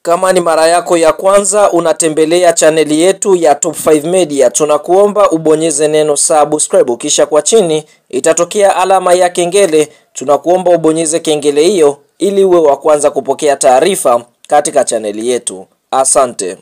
Kama ni mara yako ya kwanza unatembelea chaneli yetu ya Top 5 Media, tunakuomba ubonyeze neno subscribe, kisha kwa chini itatokea alama ya kengele. Tunakuomba ubonyeze kengele hiyo ili uwe wa kwanza kupokea taarifa katika chaneli yetu. Asante.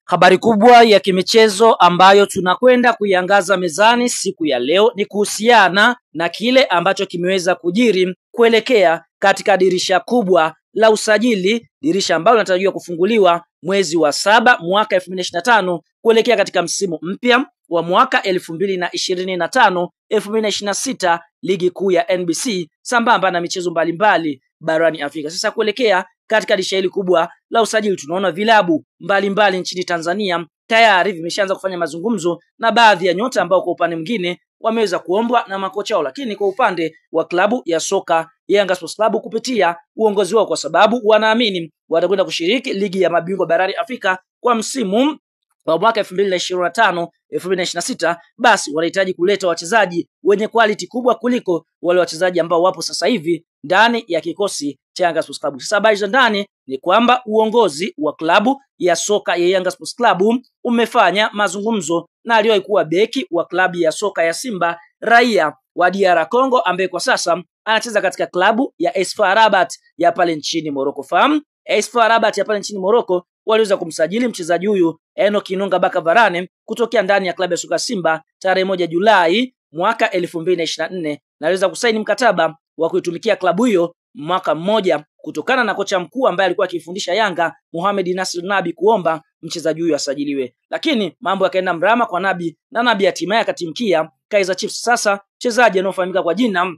Habari kubwa ya kimichezo ambayo tunakwenda kuiangaza mezani siku ya leo ni kuhusiana na kile ambacho kimeweza kujiri kuelekea katika dirisha kubwa la usajili, dirisha ambalo linatarajiwa kufunguliwa mwezi wa 7 mwaka 2025 kuelekea katika msimu mpya wa mwaka 2025 2026 ligi kuu ya NBC sambamba na michezo mbalimbali barani Afrika. Sasa kuelekea katika dirisha hili kubwa la usajili, tunaona vilabu mbalimbali nchini Tanzania tayari vimeshaanza kufanya mazungumzo na baadhi ya nyota ambao kwa upande mwingine wameweza kuombwa na makocha wao, lakini kwa upande wa klabu ya soka Yanga Sports Club kupitia uongozi wao, kwa sababu wanaamini watakwenda kushiriki ligi ya mabingwa barani Afrika kwa msimu wa mwaka 2025 2026, basi wanahitaji kuleta wachezaji wenye quality kubwa kuliko wale wachezaji ambao wapo sasa hivi ndani ya kikosi cha Yanga Sports Club. Sasa habari za ndani ni kwamba uongozi wa klabu ya soka ya Yanga Sports Club umefanya mazungumzo na aliyewahi kuwa beki wa klabu ya soka ya Simba, raia wa DR Congo, ambaye kwa sasa anacheza katika klabu ya AS FAR Rabat ya pale nchini Morocco. Fahamu AS FAR Rabat ya pale nchini Morocco waliweza kumsajili mchezaji huyu Enock Inonga Baka Varane kutokea ndani ya klabu ya soka Simba tarehe 1 Julai mwaka 2024, na aliweza kusaini mkataba wa kuitumikia klabu hiyo mwaka mmoja kutokana na kocha mkuu ambaye alikuwa akifundisha Yanga, Mohamed Nasir Nabi, kuomba mchezaji huyu asajiliwe. Lakini mambo yakaenda mrama kwa Nabi na Nabi hatimaye akatimkia Kaizer Chiefs. Sasa mchezaji anaofahamika kwa jina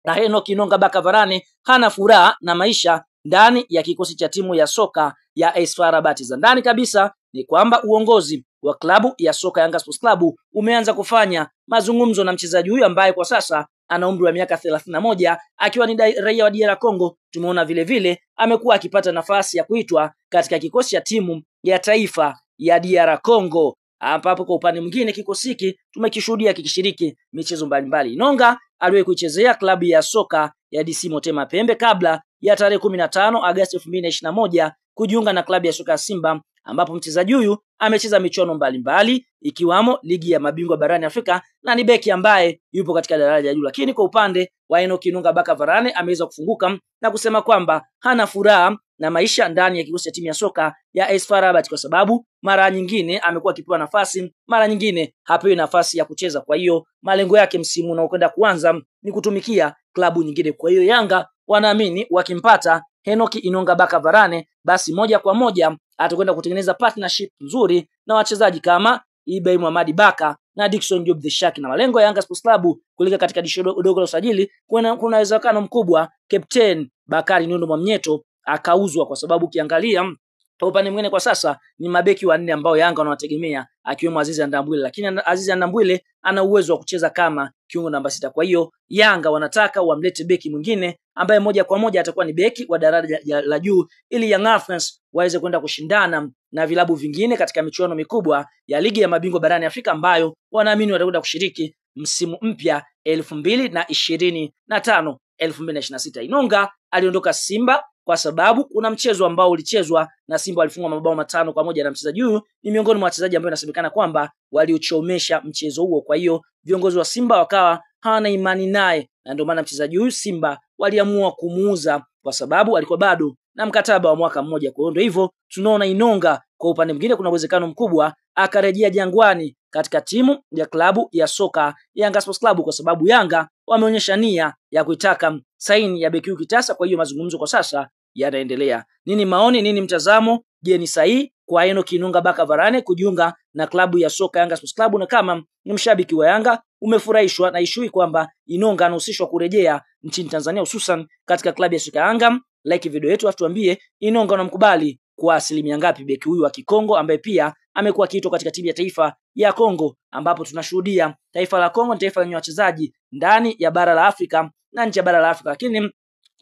la Enock Inonga Baka Varane hana furaha na maisha ndani ya kikosi cha timu ya soka ya AS FAR Rabat. Za ndani kabisa ni kwamba uongozi wa klabu ya soka Yanga Sports Club umeanza kufanya mazungumzo na mchezaji huyu ambaye kwa sasa ana umri wa miaka 31 akiwa ni raia wa DR Congo. Tumeona vile vile amekuwa akipata nafasi ya kuitwa katika kikosi cha timu ya taifa ya DR Congo, ambapo kwa upande mwingine kikosi hiki tumekishuhudia kikishiriki michezo mbalimbali. Inonga aliwahi kuichezea klabu ya soka ya DC Motema Pembe kabla ya tarehe 15 Agosti 2021 kujiunga na klabu ya soka ya Simba, ambapo mchezaji huyu amecheza michuano mbalimbali ikiwamo ligi ya mabingwa barani Afrika na ni beki ambaye yupo katika daraja ya juu. Lakini kwa upande wa Enock Inonga Baka Varane ameweza kufunguka na kusema kwamba hana furaha na maisha ndani ya kikosi cha timu ya soka ya AS FAR Rabat, kwa sababu mara nyingine amekuwa akipewa nafasi, mara nyingine hapewi nafasi ya kucheza. Kwa hiyo malengo yake msimu unaokwenda kuanza ni kutumikia klabu nyingine. Kwa hiyo Yanga wanaamini wakimpata Enock Inonga Baka Varane, basi moja kwa moja atakwenda kutengeneza partnership nzuri na wachezaji kama Ibrahim Mohamed Baka na Dickson Job the Shark. Na malengo ya Yanga Sports Club kulika katika dirisha dogo la usajili, kuna uwezekano mkubwa Captain Bakari Nondo Mwamnyeto akauzwa, kwa sababu ukiangalia upande mwingine kwa sasa ni mabeki wanne ambao Yanga wanawategemea akiwemo Azizi Ndambwile, lakini Azizi Ndambwile ana uwezo wa kucheza kama kiungo namba 6. Kwa hiyo Yanga wanataka wamlete beki mwingine ambaye moja kwa moja atakuwa ni beki wa daraja la juu, ili Young Africans waweze kwenda kushindana na vilabu vingine katika michuano mikubwa ya ligi ya mabingwa barani Afrika ambayo wanaamini watakwenda kushiriki msimu mpya 2025 2026. Inonga aliondoka Simba kwa sababu kuna mchezo ambao ulichezwa na Simba walifungwa mabao 5-1, na mchezaji huyu ni miongoni mwa wachezaji ambao inasemekana kwamba waliochomesha mchezo huo. Kwa hiyo viongozi wa Simba wakawa hawana imani naye, na ndio maana mchezaji huyu Simba waliamua kumuuza kwa sababu alikuwa bado na mkataba wa mwaka mmoja. Kwa hiyo ndio hivyo tunaona Inonga kwa upande mwingine kuna uwezekano mkubwa akarejea Jangwani katika timu ya klabu ya soka Yanga Sports Club, kwa sababu Yanga wameonyesha nia ya kuitaka saini ya beki kitasa. Kwa hiyo mazungumzo kwa sasa yanaendelea. Nini maoni, nini mtazamo? Je, ni sahihi kwa Enock Inonga Baka Varane kujiunga na klabu ya soka Yanga Sports Club? Na kama ni mshabiki wa Yanga umefurahishwa na ishui kwamba Inonga anahusishwa kurejea nchini Tanzania, hususan katika klabu ya soka Yanga, like video yetu atuambie Inonga unamkubali kwa asilimia ngapi beki huyu wa Kikongo ambaye pia amekuwa akiitwa katika timu ya taifa ya Kongo, ambapo tunashuhudia taifa la Kongo ni taifa lenye wachezaji ndani ya bara la Afrika na nje ya bara la Afrika, lakini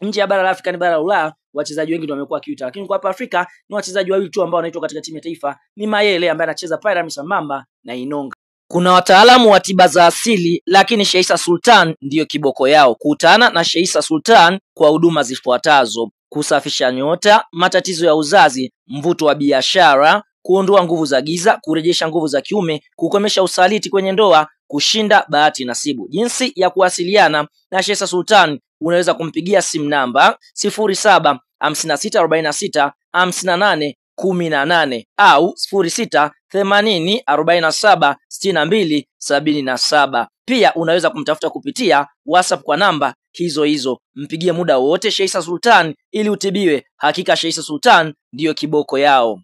nje ya bara la Afrika ni bara la Ulaya wachezaji wengi ndio wamekuwa kiuta, lakini kwa hapa Afrika ni wachezaji wawili tu ambao wanaitwa katika timu ya taifa, ni Mayele ambaye anacheza Pyramids Mamba na Inonga. Kuna wataalamu wa tiba za asili, lakini Sheikh Sultan ndiyo kiboko yao. Kutana na Sheikh Sultan kwa huduma zifuatazo: kusafisha nyota, matatizo ya uzazi, mvuto wa biashara, kuondoa nguvu za giza, kurejesha nguvu za kiume, kukomesha usaliti kwenye ndoa, kushinda bahati nasibu. Jinsi ya kuwasiliana na Sheikh Sultan, unaweza kumpigia simu namba 0756465818 au 0680476277. Pia unaweza kumtafuta kupitia WhatsApp kwa namba hizo hizo. Mpigie muda wote Sheikh Sultan ili utibiwe. Hakika Sheikh Sultan ndiyo kiboko yao.